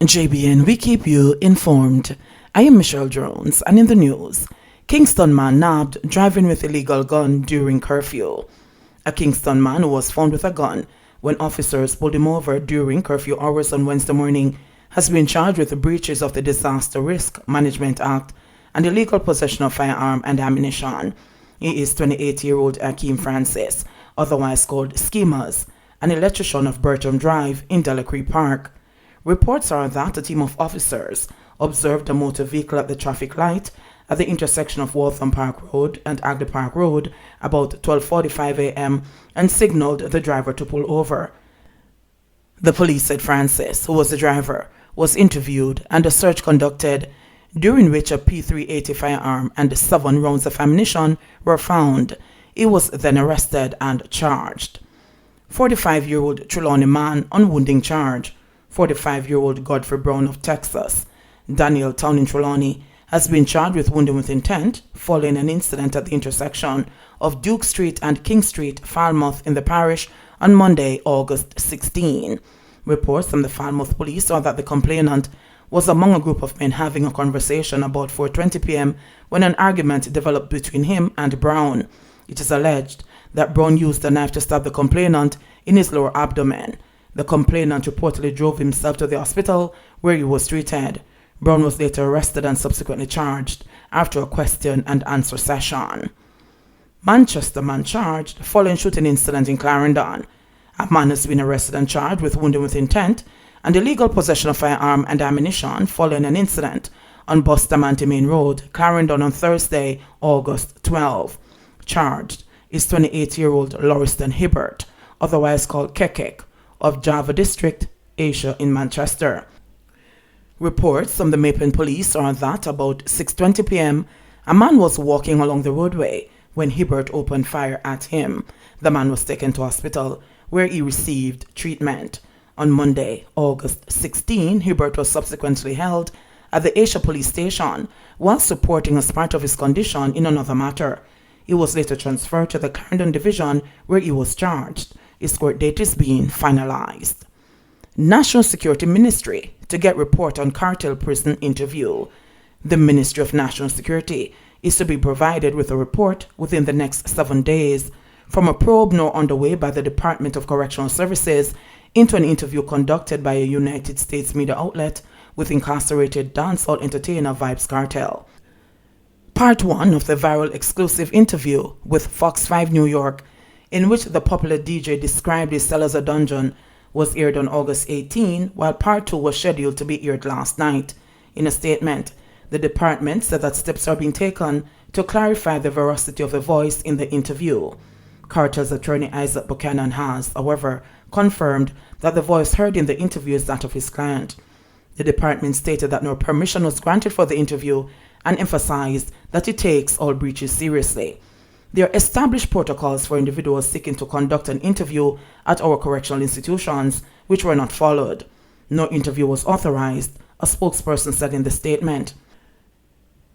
JBN, we keep you informed. I am Michelle Jones, and in the news, Kingston man nabbed driving with illegal gun during curfew. A Kingston man who was found with a gun when officers pulled him over during curfew hours on Wednesday morning has been charged with the breaches of the Disaster Risk Management Act and illegal possession of firearm and ammunition. He is 28-year-old Akeem Francis, otherwise called Schemas, an electrician of Bertram Drive in Delacree Park. Reports are that a team of officers observed a motor vehicle at the traffic light at the intersection of Waltham Park Road and Agley Park Road about 12:45 a.m. and signaled the driver to pull over. The police said Francis, who was the driver, was interviewed and a search conducted, during which a P380 firearm and 7 rounds of ammunition were found. He was then arrested and charged. 45-year-old Trelawney man on wounding charge. 45-year-old Godfrey Brown of Texas, Daniel Town in Trelawney, has been charged with wounding with intent following an incident at the intersection of Duke Street and King Street, Falmouth in the parish on Monday, August 16. Reports from the Falmouth police are that the complainant was among a group of men having a conversation about 4:20 p.m. when an argument developed between him and Brown. It is alleged that Brown used a knife to stab the complainant in his lower abdomen. The complainant reportedly drove himself to the hospital where he was treated. Brown was later arrested and subsequently charged after a question and answer session. Manchester man charged following shooting incident in Clarendon. A man has been arrested and charged with wounding with intent and illegal possession of firearm and ammunition following an incident on Bustamante Main Road, Clarendon on Thursday, August 12. Charged is 28-year-old Lauriston Hibbert, otherwise called Kekek, of Java District, Asia in Manchester. Reports from the Maitland police are that about 6:20 p.m. a man was walking along the roadway when Hibbert opened fire at him. The man was taken to hospital where he received treatment. On Monday, August 16, Hibbert was subsequently held at the Asia police station while supporting as part of his condition in another matter. He was later transferred to the Clarendon division where he was charged. His court date is being finalized. National Security Ministry to get report on Kartel prison interview. The Ministry of National Security is to be provided with a report within the next 7 days from a probe now underway by the Department of Correctional Services into an interview conducted by a United States media outlet with incarcerated dancehall entertainer Vybz Kartel. Part 1 of the viral exclusive interview with Fox 5 New York, in which the popular DJ described his cell as a dungeon, was aired on August 18, while Part 2 was scheduled to be aired last night. In a statement, the department said that steps are being taken to clarify the veracity of the voice in the interview. Kartel's attorney Isaac Buchanan has, however, confirmed that the voice heard in the interview is that of his client. The department stated that no permission was granted for the interview and emphasized that it takes all breaches seriously. There are established protocols for individuals seeking to conduct an interview at our correctional institutions, which were not followed. No interview was authorized, a spokesperson said in the statement.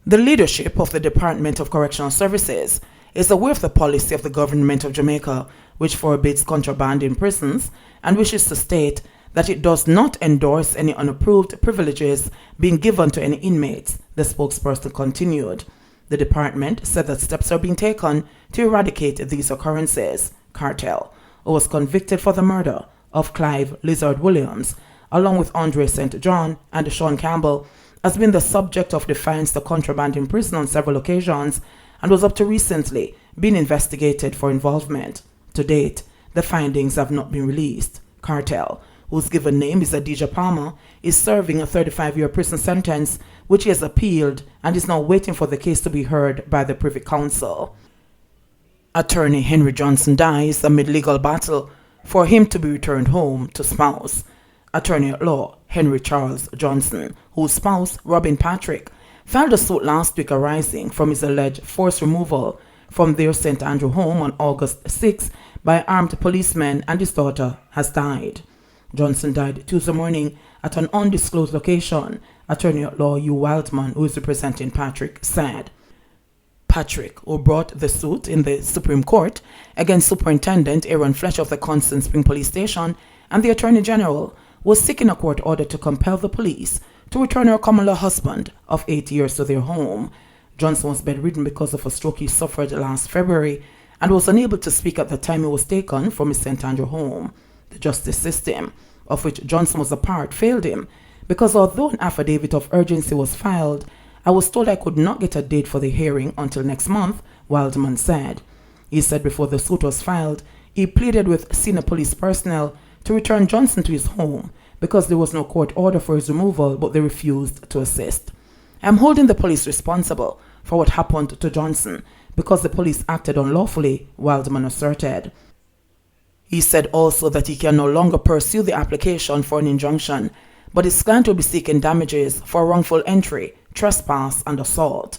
The leadership of the Department of Correctional Services is aware of the policy of the government of Jamaica, which forbids contraband in prisons, and wishes to state that it does not endorse any unapproved privileges being given to any inmates, the spokesperson continued. The department said that steps are being taken to eradicate these occurrences. Kartel, who was convicted for the murder of Clive Lizard Williams, along with Andre St. John and Sean Campbell, has been the subject of defiance to contraband in prison on several occasions and was up to recently being investigated for involvement. To date, the findings have not been released. Kartel, whose given name is Adidja Palmer, is serving a 35-year prison sentence, which he has appealed and is now waiting for the case to be heard by the Privy Council. Attorney Henry Johnson dies amid legal battle for him to be returned home to spouse. Attorney-at-law Henry Charles Johnson, whose spouse, Robin Patrick, filed a suit last week arising from his alleged forced removal from their St. Andrew home on August 6 by armed policemen, and his daughter has died. Johnson died Tuesday morning at an undisclosed location, Attorney-at-law Hugh Wildman, who is representing Patrick, said. Patrick, who brought the suit in the Supreme Court against Superintendent Aaron Fletcher of the Constant Spring Police Station and the Attorney General, was seeking a court order to compel the police to return her common-law husband of 8 years to their home. Johnson was bedridden because of a stroke he suffered last February and was unable to speak at the time he was taken from his St. Andrew home. The justice system, of which Johnson was a part, failed him because although an affidavit of urgency was filed, I was told I could not get a date for the hearing until next month, Wildman said. He said before the suit was filed, he pleaded with senior police personnel to return Johnson to his home because there was no court order for his removal, but they refused to assist. I'm holding the police responsible for what happened to Johnson because the police acted unlawfully, Wildman asserted. He said also that he can no longer pursue the application for an injunction, but his client will be seeking damages for wrongful entry, trespass, and assault.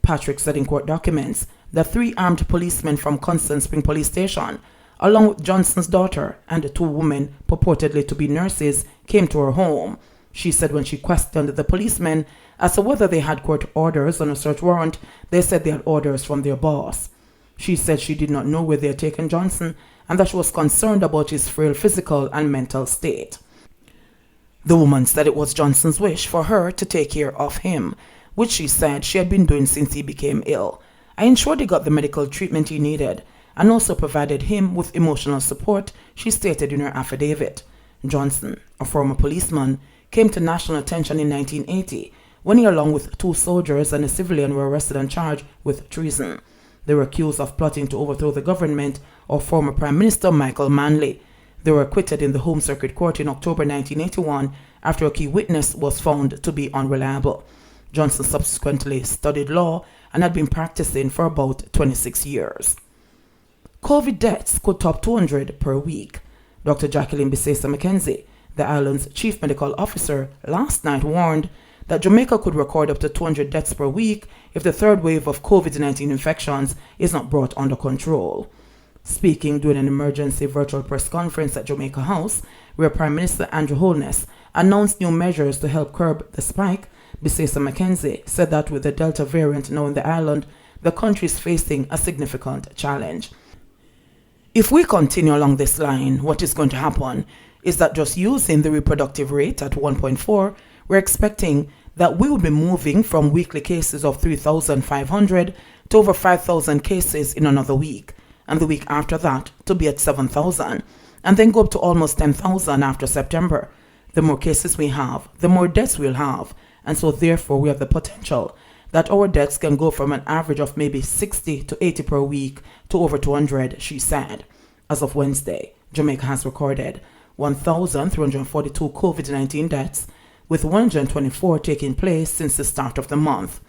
Patrick said in court documents that 3 armed policemen from Constant Spring Police Station, along with Johnson's daughter and the 2 women purportedly to be nurses, came to her home. She said when she questioned the policemen as to whether they had court orders on a search warrant, they said they had orders from their boss. She said she did not know where they had taken Johnson and that she was concerned about his frail physical and mental state. The woman said it was Johnson's wish for her to take care of him, which she said she had been doing since he became ill. I ensured he got the medical treatment he needed and also provided him with emotional support, she stated in her affidavit. Johnson, a former policeman, came to national attention in 1980 when he, along with 2 soldiers and a civilian, were arrested and charged with treason. They were accused of plotting to overthrow the government of former Prime Minister Michael Manley. They were acquitted in the Home Circuit Court in October 1981 after a key witness was found to be unreliable. Johnson subsequently studied law and had been practicing for about 26 years. COVID deaths could top 200 per week. Dr. Jacqueline Bisesa McKenzie, the island's chief medical officer, last night warned that Jamaica could record up to 200 deaths per week if the 3rd wave of COVID-19 infections is not brought under control. Speaking during an emergency virtual press conference at Jamaica House, where Prime Minister Andrew Holness announced new measures to help curb the spike, Bisesa McKenzie said that with the Delta variant now in the island, the country is facing a significant challenge. If we continue along this line, what is going to happen is that just using the reproductive rate at 1.4, we're expecting that we will be moving from weekly cases of 3,500 to over 5,000 cases in another week, and the week after that to be at 7,000, and then go up to almost 10,000 after September. The more cases we have, the more deaths we'll have, and so therefore we have the potential that our deaths can go from an average of maybe 60 to 80 per week to over 200, she said. As of Wednesday, Jamaica has recorded 1,342 COVID-19 deaths, with 124 taking place since the start of the month.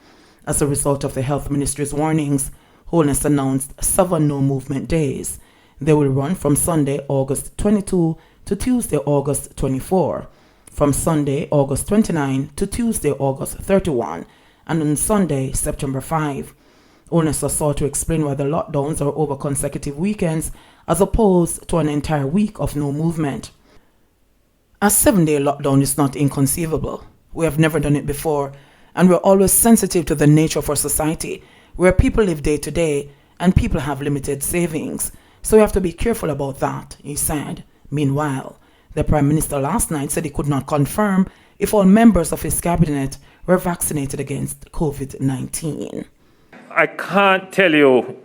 As a result of the Health Ministry's warnings, Holness announced 7 no-movement days. They will run from Sunday, August 22 to Tuesday, August 24, from Sunday, August 29 to Tuesday, August 31, and on Sunday, September 5. Holness sought to explain why the lockdowns are over consecutive weekends as opposed to an entire week of no movement. A 7-day lockdown is not inconceivable. We have never done it before, and we're always sensitive to the nature of our society, where people live day to day and people have limited savings. So we have to be careful about that, he said. Meanwhile, the Prime Minister last night said he could not confirm if all members of his cabinet were vaccinated against COVID-19. I can't tell you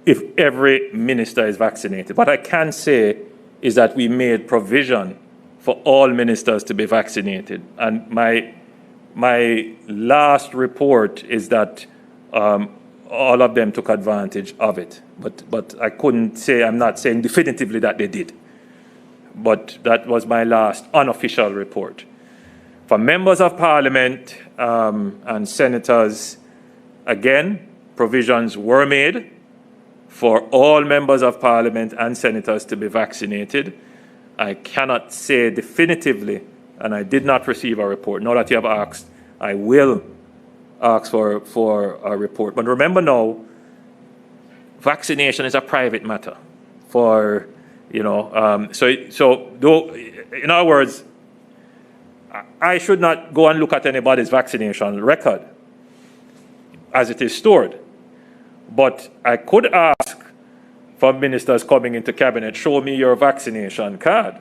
if every minister is vaccinated. What I can say is that we made provision for all ministers to be vaccinated. And my last report is that all of them took advantage of it. But I couldn't say, I'm not saying definitively that they did. But that was my last unofficial report. For members of parliament and senators, again, provisions were made for all members of parliament and senators to be vaccinated. I cannot say definitively, and I did not receive a report. Now that you have asked, I will ask for a report. But remember now, vaccination is a private matter. So in other words, I should not go and look at anybody's vaccination record as it is stored. But I could ask for ministers coming into cabinet, show me your vaccination card.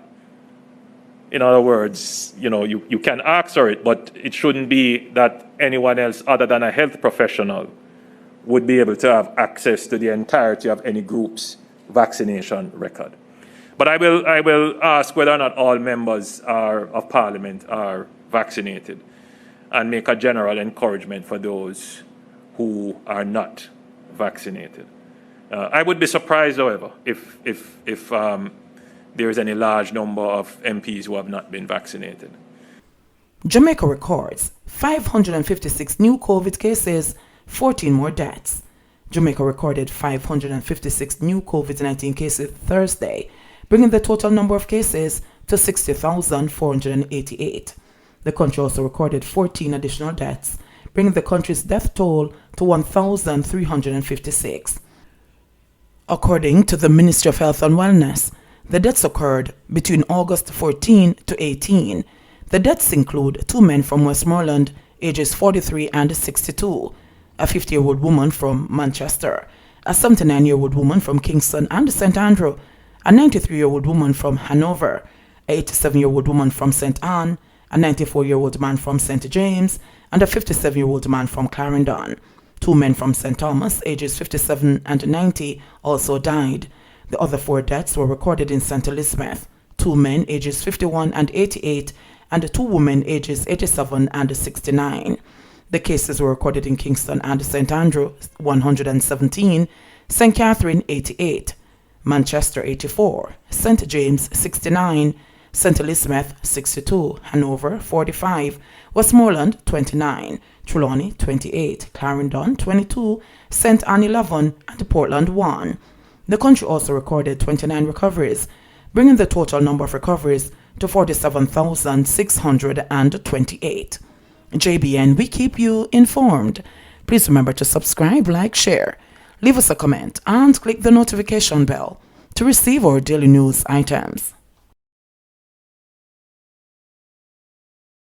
In other words, you can ask for it, but it shouldn't be that anyone else other than a health professional would be able to have access to the entirety of any group's vaccination record. But I will ask whether or not all members of Parliament are vaccinated and make a general encouragement for those who are not vaccinated. I would be surprised, however, if there is any large number of MPs who have not been vaccinated. Jamaica records 556 new COVID cases, 14 more deaths. Jamaica recorded 556 new COVID-19 cases Thursday, bringing the total number of cases to 60,488. The country also recorded 14 additional deaths, bringing the country's death toll to 1,356. According to the Ministry of Health and Wellness, the deaths occurred between August 14 to 18. The deaths include 2 men from Westmoreland, ages 43 and 62, a 50-year-old woman from Manchester, a 79-year-old woman from Kingston and St. Andrew, a 93-year-old woman from Hanover, a 87-year-old woman from St. Anne, a 94-year-old man from St. James, and a 57-year-old man from Clarendon. 2 men from St. Thomas, ages 57 and 90, also died. The other 4 deaths were recorded in St. Elizabeth, 2 men ages 51 and 88, and 2 women ages 87 and 69. The cases were recorded in Kingston and St. Andrew, 117, St. Catherine, 88, Manchester, 84, St. James, 69, St. Elizabeth, 62, Hanover, 45, Westmoreland, 29, Trelawney, 28, Clarendon, 22, St. Anne, 11, and Portland, 1. The country also recorded 29 recoveries, bringing the total number of recoveries to 47,628. JBN, we keep you informed. Please remember to subscribe, like, share, leave us a comment, and click the notification bell to receive our daily news items.